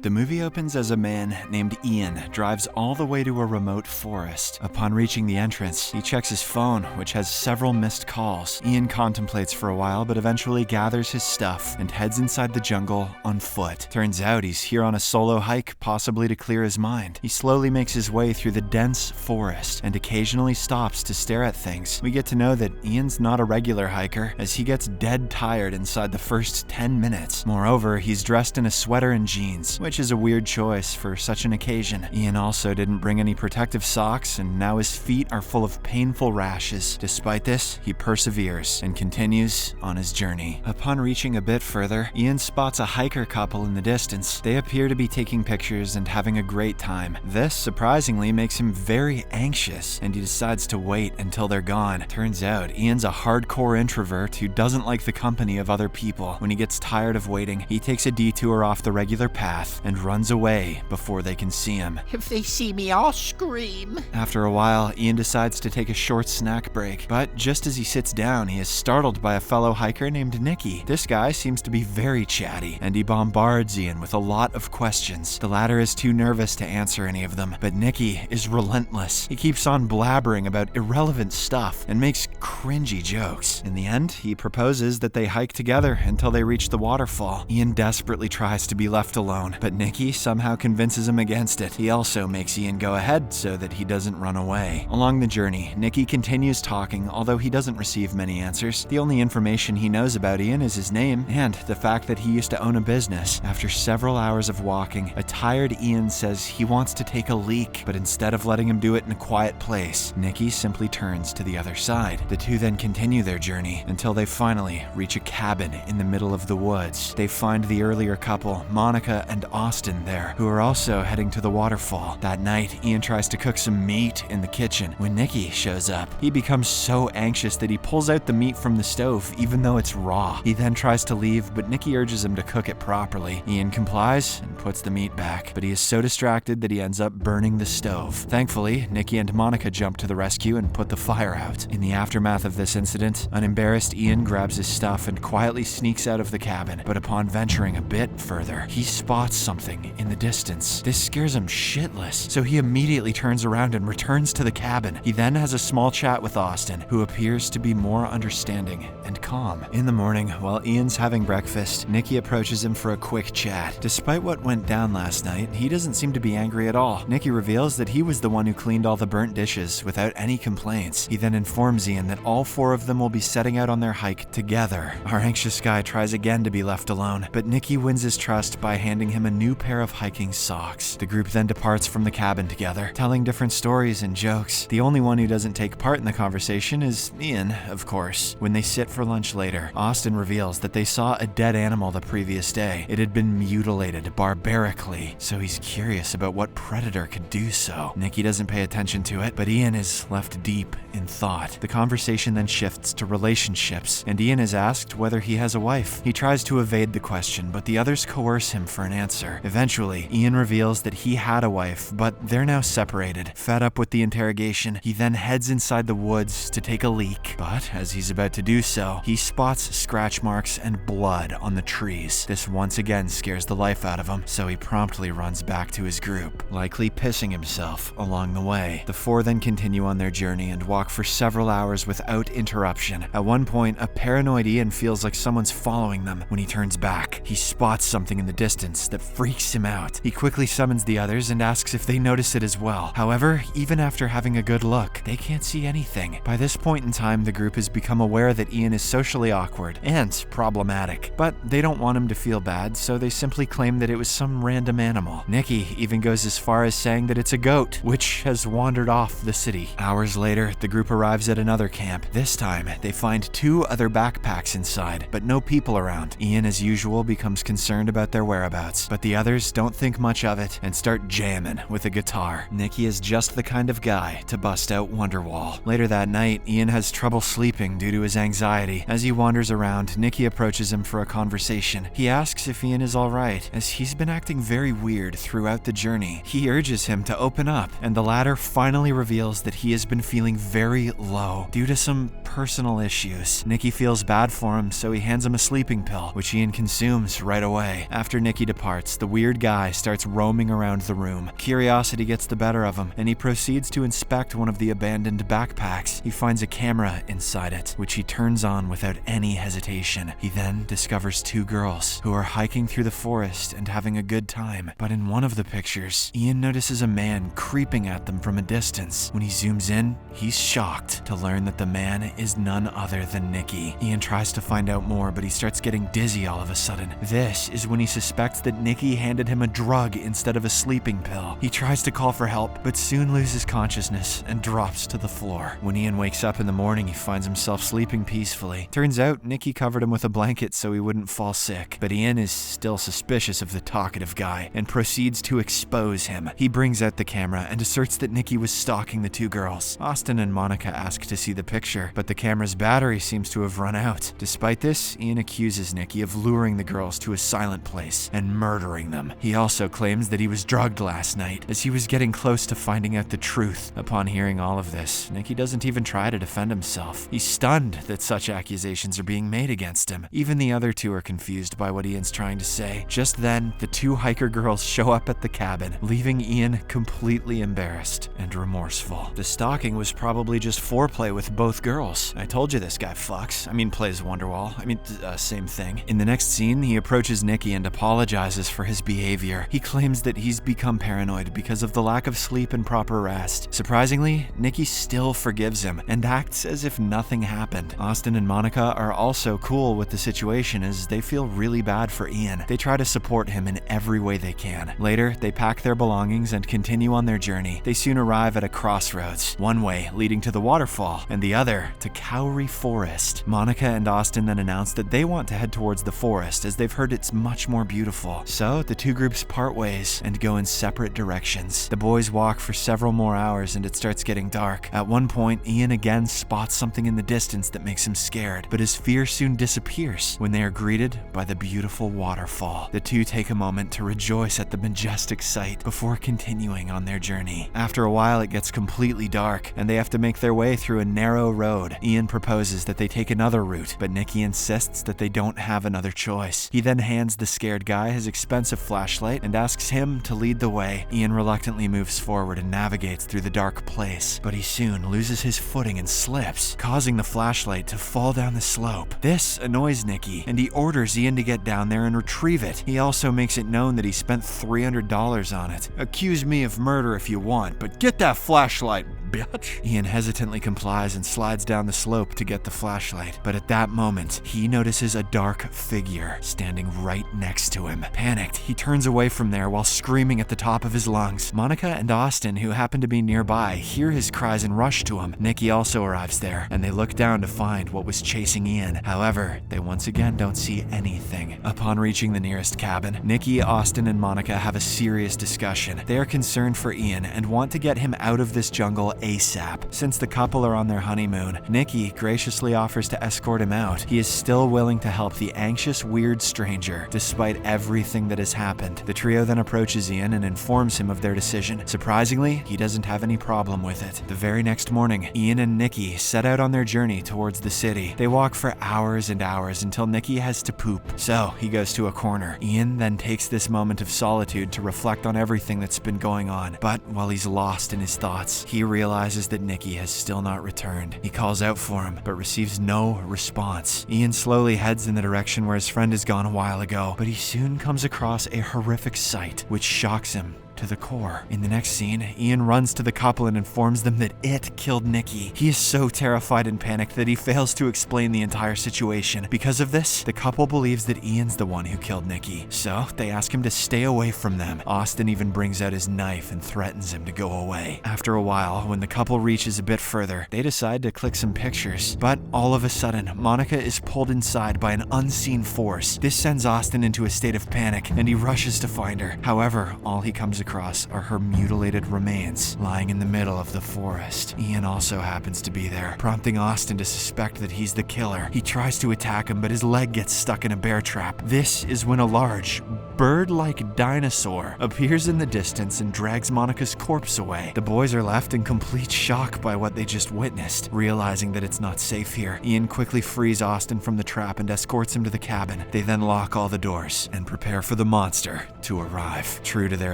The movie opens as a man named Ian drives all the way to a remote forest. Upon reaching the entrance, he checks his phone, which has several missed calls. Ian contemplates for a while, but eventually gathers his stuff and heads inside the jungle on foot. Turns out he's here on a solo hike, possibly to clear his mind. He slowly makes his way through the dense forest and occasionally stops to stare at things. We get to know that Ian's not a regular hiker, as he gets dead tired inside the first 10 minutes. Moreover, he's dressed in a sweater and jeans, which is a weird choice for such an occasion. Ian also didn't bring any protective socks, and now his feet are full of painful rashes. Despite this, he perseveres and continues on his journey. Upon reaching a bit further, Ian spots a hiker couple in the distance. They appear to be taking pictures and having a great time. This, surprisingly, makes him very anxious, and he decides to wait until they're gone. Turns out, Ian's a hardcore introvert who doesn't like the company of other people. When he gets tired of waiting, he takes a detour off the regular path and runs away before they can see him. If they see me, I'll scream. After a while, Ian decides to take a short snack break, but just as he sits down, he is startled by a fellow hiker named Nikki. This guy seems to be very chatty, and he bombards Ian with a lot of questions. The latter is too nervous to answer any of them, but Nikki is relentless. He keeps on blabbering about irrelevant stuff and makes cringy jokes. In the end, he proposes that they hike together until they reach the waterfall. Ian desperately tries to be left alone, but Nikki somehow convinces him against it. He also makes Ian go ahead so that he doesn't run away. Along the journey, Nikki continues talking, although he doesn't receive many answers. The only information he knows about Ian is his name and the fact that he used to own a business. After several hours of walking, a tired Ian says he wants to take a leak, but instead of letting him do it in a quiet place, Nikki simply turns to the other side. The two then continue their journey until they finally reach a cabin in the middle of the woods. They find the earlier couple, Monica and Austin, there, who are also heading to the waterfall. That night, Ian tries to cook some meat in the kitchen. When Nikki shows up, he becomes so anxious that he pulls out the meat from the stove, even though it's raw. He then tries to leave, but Nikki urges him to cook it properly. Ian complies and puts the meat back, but he is so distracted that he ends up burning the stove. Thankfully, Nikki and Monica jump to the rescue and put the fire out. In the aftermath of this incident, unembarrassed Ian grabs his stuff and quietly sneaks out of the cabin, but upon venturing a bit further, he spots something in the distance. This scares him shitless, so he immediately turns around and returns to the cabin. He then has a small chat with Austin, who appears to be more understanding and calm. In the morning, while Ian's having breakfast, Nikki approaches him for a quick chat. Despite what went down last night, he doesn't seem to be angry at all. Nikki reveals that he was the one who cleaned all the burnt dishes without any complaints. He then informs Ian that all four of them will be setting out on their hike together. Our anxious guy tries again to be left alone, but Nikki wins his trust by handing him a new pair of hiking socks. The group then departs from the cabin together, telling different stories and jokes. The only one who doesn't take part in the conversation is Ian, of course. When they sit for lunch later, Austin reveals that they saw a dead animal the previous day. It had been mutilated barbarically, so he's curious about what predator could do so. Nikki doesn't pay attention to it, but Ian is left deep in thought. The conversation then shifts to relationships, and Ian is asked whether he has a wife. He tries to evade the question, but the others coerce him for an answer. Eventually, Ian reveals that he had a wife, but they're now separated. Fed up with the interrogation, he then heads inside the woods to take a leak. But as he's about to do so, he spots scratch marks and blood on the trees. This once again scares the life out of him, so he promptly runs back to his group, likely pissing himself along the way. The four then continue on their journey and walk for several hours without interruption. At one point, a paranoid Ian feels like someone's following them. When he turns back, he spots something in the distance that freaks him out. He quickly summons the others and asks if they notice it as well. However, even after having a good look, they can't see anything. By this point in time, the group has become aware that Ian is socially awkward and problematic, but they don't want him to feel bad, so they simply claim that it was some random animal. Nikki even goes as far as saying that it's a goat, which has wandered off the city. Hours later, the group arrives at another camp. This time, they find two other backpacks inside, but no people around. Ian, as usual, becomes concerned about their whereabouts, but the others don't think much of it and start jamming with a guitar. Nikki is just the kind of guy to bust out Wonderwall. Later that night, Ian has trouble sleeping due to his anxiety. As he wanders around, Nikki approaches him for a conversation. He asks if Ian is alright, as he's been acting very weird throughout the journey. He urges him to open up, and the latter finally reveals that he has been feeling very low due to some personal issues. Nikki feels bad for him, so he hands him a sleeping pill, which Ian consumes right away. After Nikki departs, minutes, the weird guy starts roaming around the room. Curiosity gets the better of him, and he proceeds to inspect one of the abandoned backpacks. He finds a camera inside it, which he turns on without any hesitation. He then discovers two girls who are hiking through the forest and having a good time. But in one of the pictures, Ian notices a man creeping at them from a distance. When he zooms in, he's shocked to learn that the man is none other than Nikki. Ian tries to find out more, but he starts getting dizzy all of a sudden. This is when he suspects that Nikki handed him a drug instead of a sleeping pill. He tries to call for help, but soon loses consciousness and drops to the floor. When Ian wakes up in the morning, he finds himself sleeping peacefully. Turns out, Nikki covered him with a blanket so he wouldn't fall sick. But Ian is still suspicious of the talkative guy and proceeds to expose him. He brings out the camera and asserts that Nikki was stalking the two girls. Austin and Monica ask to see the picture, but the camera's battery seems to have run out. Despite this, Ian accuses Nikki of luring the girls to a silent place and murdering them. He also claims that he was drugged last night as he was getting close to finding out the truth. Upon hearing all of this, Nikki doesn't even try to defend himself. He's stunned that such accusations are being made against him. Even the other two are confused by what Ian's trying to say. Just then, the two hiker girls show up at the cabin, leaving Ian completely embarrassed and remorseful. The stalking was probably just foreplay with both girls. I told you this guy fucks. Plays Wonderwall. Same thing. In the next scene, he approaches Nikki and apologizes for his behavior. He claims that he's become paranoid because of the lack of sleep and proper rest. Surprisingly, Nikki still forgives him and acts as if nothing happened. Austin and Monica are also cool with the situation as they feel really bad for Ian. They try to support him in every way they can. Later, they pack their belongings and continue on their journey. They soon arrive at a crossroads, one way leading to the waterfall and the other to Cowrie Forest. Monica and Austin then announce that they want to head towards the forest as they've heard it's much more beautiful. So the two groups part ways and go in separate directions. The boys walk for several more hours and it starts getting dark. At one point, Ian again spots something in the distance that makes him scared, but his fear soon disappears when they are greeted by the beautiful waterfall. The two take a moment to rejoice at the majestic sight before continuing on their journey. After a while, it gets completely dark and they have to make their way through a narrow road. Ian proposes that they take another route, but Nikki insists that they don't have another choice. He then hands the scared guy his expensive flashlight and asks him to lead the way. Ian reluctantly moves forward and navigates through the dark place, but he soon loses his footing and slips, causing the flashlight to fall down the slope. This annoys Nikki, and he orders Ian to get down there and retrieve it. He also makes it known that he spent $300 on it. "Accuse me of murder if you want, but get that flashlight, bitch." Ian hesitantly complies and slides down the slope to get the flashlight, but at that moment, he notices a dark figure standing right next to him. Panicked, he turns away from there while screaming at the top of his lungs. Monica and Austin, who happen to be nearby, hear his cries and rush to him. Nikki also arrives there, and they look down to find what was chasing Ian. However, they once again don't see anything. Upon reaching the nearest cabin, Nikki, Austin, and Monica have a serious discussion. They are concerned for Ian and want to get him out of this jungle ASAP. Since the couple are on their honeymoon, Nikki graciously offers to escort him out. He is still willing to help the anxious, weird stranger, despite everything that has happened. The trio then approaches Ian and informs him of their decision. Surprisingly, he doesn't have any problem with it. The very next morning, Ian and Nikki set out on their journey towards the city. They walk for hours and hours until Nikki has to poop, so he goes to a corner. Ian then takes this moment of solitude to reflect on everything that's been going on, but while he's lost in his thoughts, he realizes that Nikki has still not returned. He calls out for him, but receives no response. Ian slowly heads in the direction where his friend has gone a while ago, but he soon comes across a horrific sight, which shocks him to the core. In the next scene, Ian runs to the couple and informs them that it killed Nikki. He is so terrified and panicked that he fails to explain the entire situation. Because of this, the couple believes that Ian's the one who killed Nikki, so they ask him to stay away from them. Austin even brings out his knife and threatens him to go away. After a while, when the couple reaches a bit further, they decide to click some pictures, but all of a sudden, Monica is pulled inside by an unseen force. This sends Austin into a state of panic, and he rushes to find her. However, all he comes across are her mutilated remains lying in the middle of the forest. Ian also happens to be there, prompting Austin to suspect that he's the killer. He tries to attack him, but his leg gets stuck in a bear trap. This is when a large, bird-like dinosaur appears in the distance and drags Monica's corpse away. The boys are left in complete shock by what they just witnessed. Realizing that it's not safe here, Ian quickly frees Austin from the trap and escorts him to the cabin. They then lock all the doors and prepare for the monster to arrive. True to their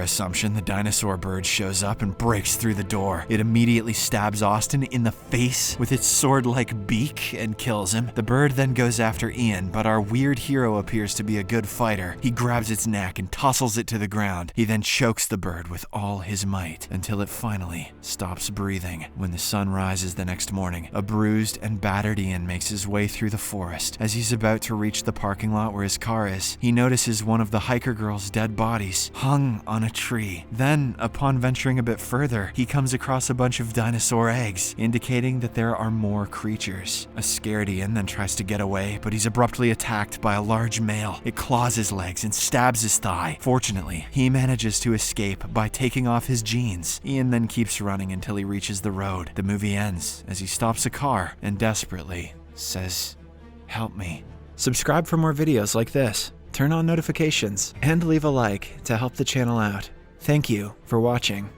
assumption, the dinosaur bird shows up and breaks through the door. It immediately stabs Austin in the face with its sword-like beak and kills him. The bird then goes after Ian, but our weird hero appears to be a good fighter. He grabs its neck and tossles it to the ground. He then chokes the bird with all his might until it finally stops breathing. When the sun rises the next morning, a bruised and battered Ian makes his way through the forest. As he's about to reach the parking lot where his car is, he notices one of the hiker girl's dead bodies hung on a tree. Then, upon venturing a bit further, he comes across a bunch of dinosaur eggs, indicating that there are more creatures. A scared Ian then tries to get away, but he's abruptly attacked by a large male. It claws his legs and stabs his thigh. Fortunately, he manages to escape by taking off his jeans. Ian then keeps running until he reaches the road. The movie ends as he stops a car and desperately says, "Help me." Subscribe for more videos like this, turn on notifications, and leave a like to help the channel out. Thank you for watching.